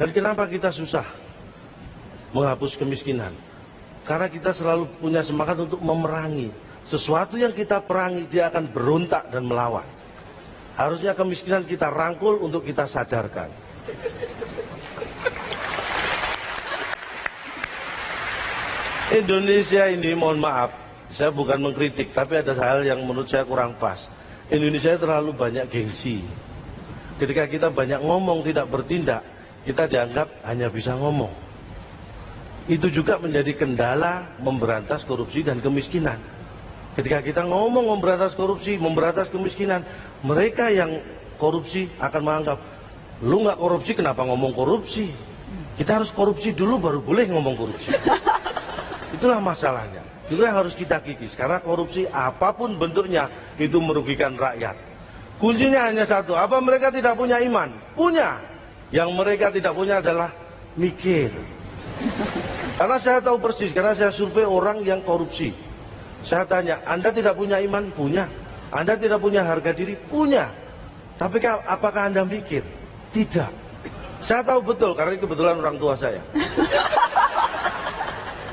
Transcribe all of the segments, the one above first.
Dan kenapa kita susah menghapus kemiskinan? Karena kita selalu punya semangat untuk memerangi. Sesuatu yang kita perangi, dia akan berontak dan melawan. Harusnya kemiskinan kita rangkul untuk kita sadarkan. Indonesia ini, mohon maaf, saya bukan mengkritik, tapi ada hal yang menurut saya kurang pas. Indonesia terlalu banyak gengsi. Ketika kita banyak ngomong, tidak bertindak, kita dianggap hanya bisa ngomong. Itu juga menjadi kendala memberantas korupsi dan kemiskinan. Ketika kita ngomong memberantas korupsi, memberantas kemiskinan, mereka yang korupsi akan menganggap, lu nggak korupsi kenapa ngomong korupsi? Kita harus korupsi dulu baru boleh ngomong korupsi. Itulah masalahnya. Itu yang harus kita kikis. Karena korupsi apapun bentuknya itu merugikan rakyat. Kuncinya hanya satu. Apa mereka tidak punya iman? Punya. Yang mereka tidak punya adalah mikir. Karena saya tahu persis. Karena saya survei orang yang korupsi. Saya tanya, Anda tidak punya iman? Punya. Anda tidak punya harga diri? Punya. Tapi apakah Anda mikir? Tidak. Saya tahu betul, karena kebetulan orang tua saya.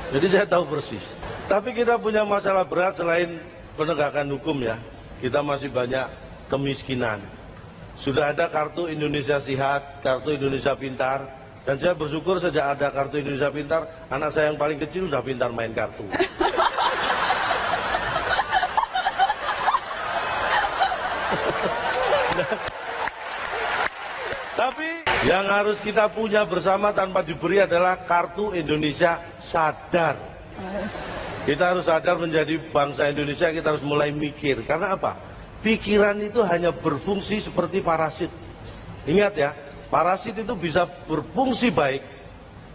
Jadi saya tahu persis. Tapi kita punya masalah berat selain penegakan hukum ya. Kita masih banyak kemiskinan. Sudah ada kartu Indonesia Sehat, kartu Indonesia Pintar. Dan saya bersyukur sejak ada kartu Indonesia Pintar, anak saya yang paling kecil sudah pintar main kartu. Tapi yang harus kita punya bersama tanpa diberi adalah kartu Indonesia Sadar. Kita harus sadar menjadi bangsa Indonesia, kita harus mulai mikir. Karena apa? Pikiran itu hanya berfungsi seperti parasit. Ingat ya, parasit itu bisa berfungsi baik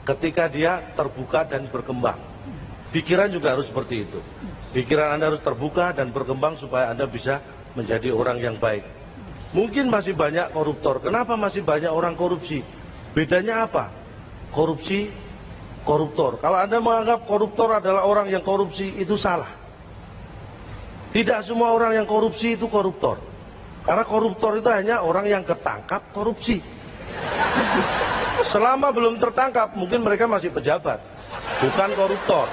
ketika dia terbuka dan berkembang. Pikiran juga harus seperti itu. Pikiran Anda harus terbuka dan berkembang supaya Anda bisa menjadi orang yang baik. Mungkin masih banyak koruptor. Kenapa masih banyak orang korupsi? Bedanya apa? Korupsi, koruptor. Kalau Anda menganggap koruptor adalah orang yang korupsi, itu salah. Tidak semua orang yang korupsi itu koruptor. Karena koruptor itu hanya orang yang ketangkap korupsi. Selama belum tertangkap, mungkin mereka masih pejabat, bukan koruptor.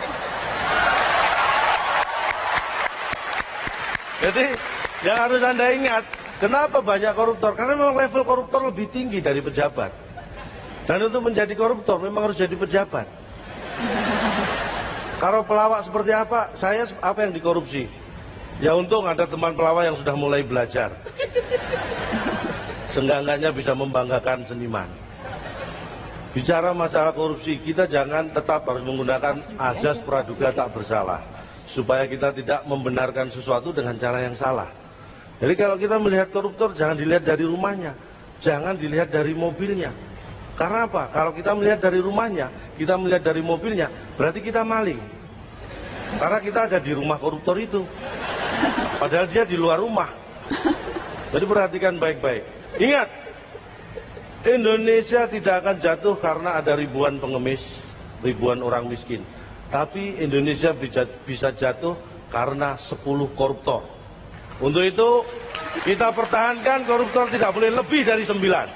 Jadi, yang harus Anda ingat, kenapa banyak koruptor? Karena memang level koruptor lebih tinggi dari pejabat. Dan untuk menjadi koruptor memang harus jadi pejabat. Kalau pelawak seperti apa? Saya apa yang dikorupsi? Ya untung ada teman pelawak yang sudah mulai belajar. Seenggak-enggaknya bisa membanggakan seniman. Bicara masalah korupsi, kita jangan tetap harus menggunakan azas praduga tak bersalah. Supaya kita tidak membenarkan sesuatu dengan cara yang salah. Jadi kalau kita melihat koruptor, jangan dilihat dari rumahnya, jangan dilihat dari mobilnya. Karena apa? Kalau kita melihat dari rumahnya, kita melihat dari mobilnya, berarti kita maling. Karena kita ada di rumah koruptor itu. Padahal dia di luar rumah. Jadi perhatikan baik-baik. Ingat, Indonesia tidak akan jatuh karena ada ribuan pengemis, ribuan orang miskin. Tapi Indonesia bisa jatuh karena 10 koruptor. Untuk itu, kita pertahankan koruptor tidak boleh lebih dari 9.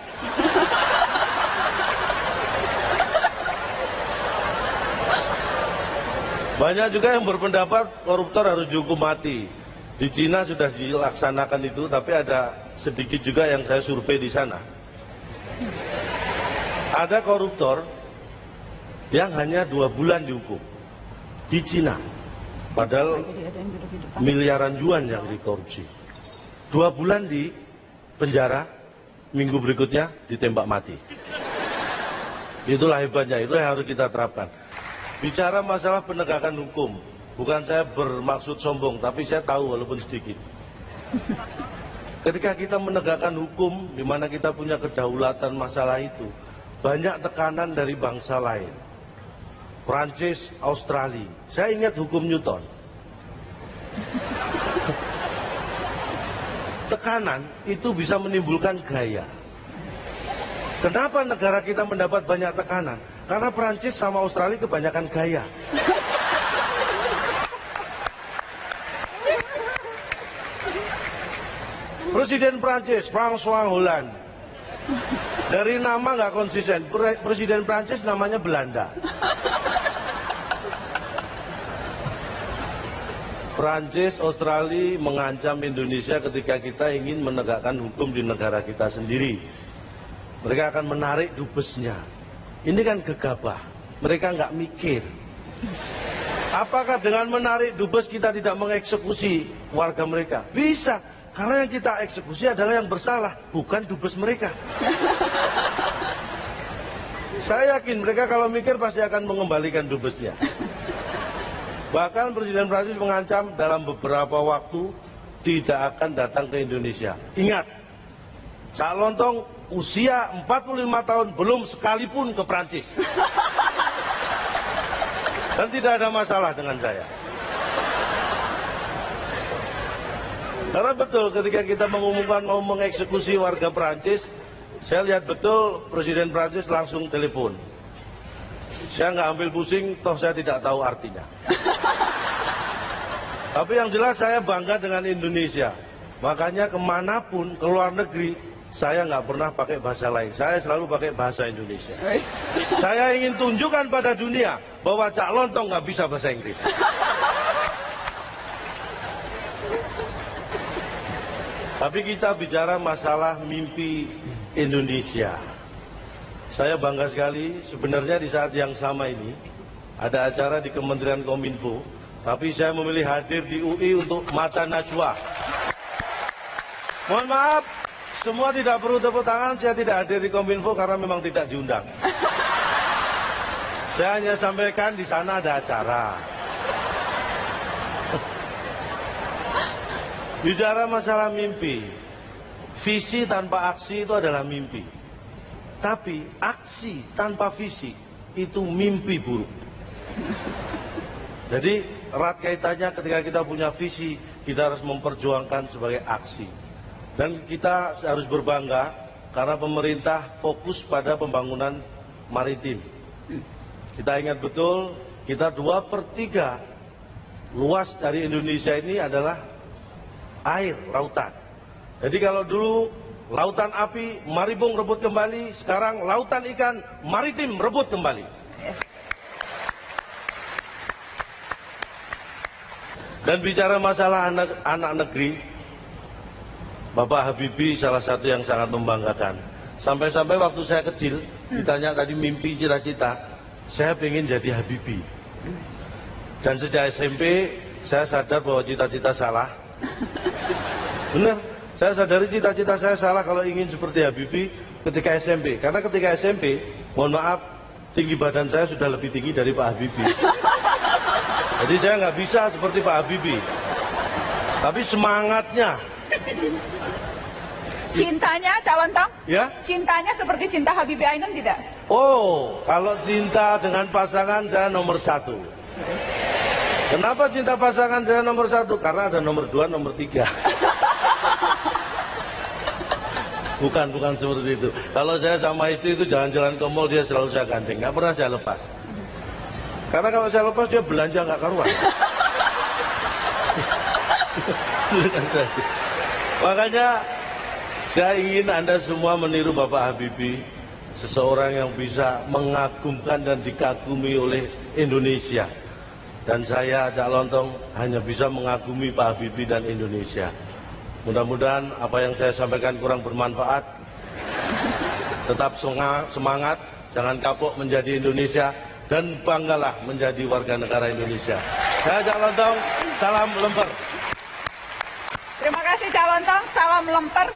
Banyak juga yang berpendapat koruptor harus dihukum mati. Di Cina sudah dilaksanakan itu, tapi ada sedikit juga yang saya survei di sana. Ada koruptor yang hanya 2 bulan dihukum di Cina. Padahal miliaran yuan yang dikorupsi. 2 bulan di penjara, minggu berikutnya ditembak mati. Itulah hebatnya, itu yang harus kita terapkan. Bicara masalah penegakan hukum, bukan saya bermaksud sombong, tapi saya tahu walaupun sedikit. Ketika kita menegakkan hukum, di mana kita punya kedaulatan masalah itu, banyak tekanan dari bangsa lain. Prancis, Australia. Saya ingat hukum Newton. Tekanan itu bisa menimbulkan gaya. Kenapa negara kita mendapat banyak tekanan? Karena Prancis sama Australia kebanyakan gaya. Presiden Prancis, François Hollande. Dari nama nggak konsisten. Presiden Prancis namanya Belanda. Prancis, Australia mengancam Indonesia ketika kita ingin menegakkan hukum di negara kita sendiri. Mereka akan menarik dubesnya. Ini kan gegabah. Mereka nggak mikir. Apakah dengan menarik dubes kita tidak mengeksekusi warga mereka? Bisa, karena yang kita eksekusi adalah yang bersalah, bukan dubes mereka. Saya yakin mereka kalau mikir pasti akan mengembalikan dubesnya. Bahkan Presiden Prancis mengancam dalam beberapa waktu tidak akan datang ke Indonesia. Ingat, Cak Lontong usia 45 tahun belum sekalipun ke Prancis. Dan tidak ada masalah dengan saya. Karena betul ketika kita mengumumkan mau mengeksekusi warga Prancis, saya lihat betul Presiden Prancis langsung telepon. Saya nggak ambil pusing, toh saya tidak tahu artinya. Tapi yang jelas saya bangga dengan Indonesia. Makanya kemanapun, ke luar negeri, saya nggak pernah pakai bahasa lain. Saya selalu pakai bahasa Indonesia. Saya ingin tunjukkan pada dunia bahwa Cak Lontong nggak bisa bahasa Inggris. Tapi kita bicara masalah mimpi Indonesia. Saya bangga sekali, sebenarnya di saat yang sama ini, ada acara di Kementerian Kominfo, tapi saya memilih hadir di UI untuk Mata Najwa. Mohon maaf, semua tidak perlu tepuk tangan, saya tidak hadir di Kominfo karena memang tidak diundang. Saya hanya sampaikan di sana ada acara. Bicara masalah mimpi, visi tanpa aksi itu adalah mimpi. Tapi aksi tanpa visi itu mimpi buruk. Jadi erat kaitannya ketika kita punya visi, kita harus memperjuangkan sebagai aksi. Dan kita harus berbangga karena pemerintah fokus pada pembangunan maritim. Kita ingat betul, kita 2/3 luas dari Indonesia ini adalah air, lautan. Jadi kalau dulu lautan api, Maribung rebut kembali, sekarang lautan ikan, maritim rebut kembali. Dan bicara masalah anak negeri, Bapak Habibie salah satu yang sangat membanggakan. Sampai-sampai waktu saya kecil, ditanya tadi mimpi, cita-cita, saya pengen jadi Habibie. Dan sejak SMP, saya sadar bahwa cita-cita salah. Benar, saya sadari cita-cita saya salah kalau ingin seperti Habibie ketika SMP. Karena ketika SMP, mohon maaf, tinggi badan saya sudah lebih tinggi dari Pak Habibie. Jadi saya nggak bisa seperti Pak Habibie. Tapi semangatnya. Cintanya, Cak Lontong? Ya? Cintanya seperti cinta Habibie Ainun tidak? Oh, kalau cinta dengan pasangan saya nomor 1. Kenapa cinta pasangan saya nomor 1? Karena ada nomor 2, nomor 3. Bukan seperti itu. Kalau saya sama istri itu jalan-jalan ke mall, dia selalu saya gandeng. Nggak pernah saya lepas. Karena kalau saya lepas, dia belanja nggak karuan. Makanya saya ingin Anda semua meniru Bapak Habibie, seseorang yang bisa mengagumkan dan dikagumi oleh Indonesia. Dan saya, Cak Lontong, hanya bisa mengagumi Pak Habibie dan Indonesia. Mudah-mudahan apa yang saya sampaikan kurang bermanfaat. Tetap semangat, jangan kapok menjadi Indonesia, dan banggalah menjadi warga negara Indonesia. Saya Cak Lontong, salam lemper. Terima kasih Cak Lontong, salam lemper.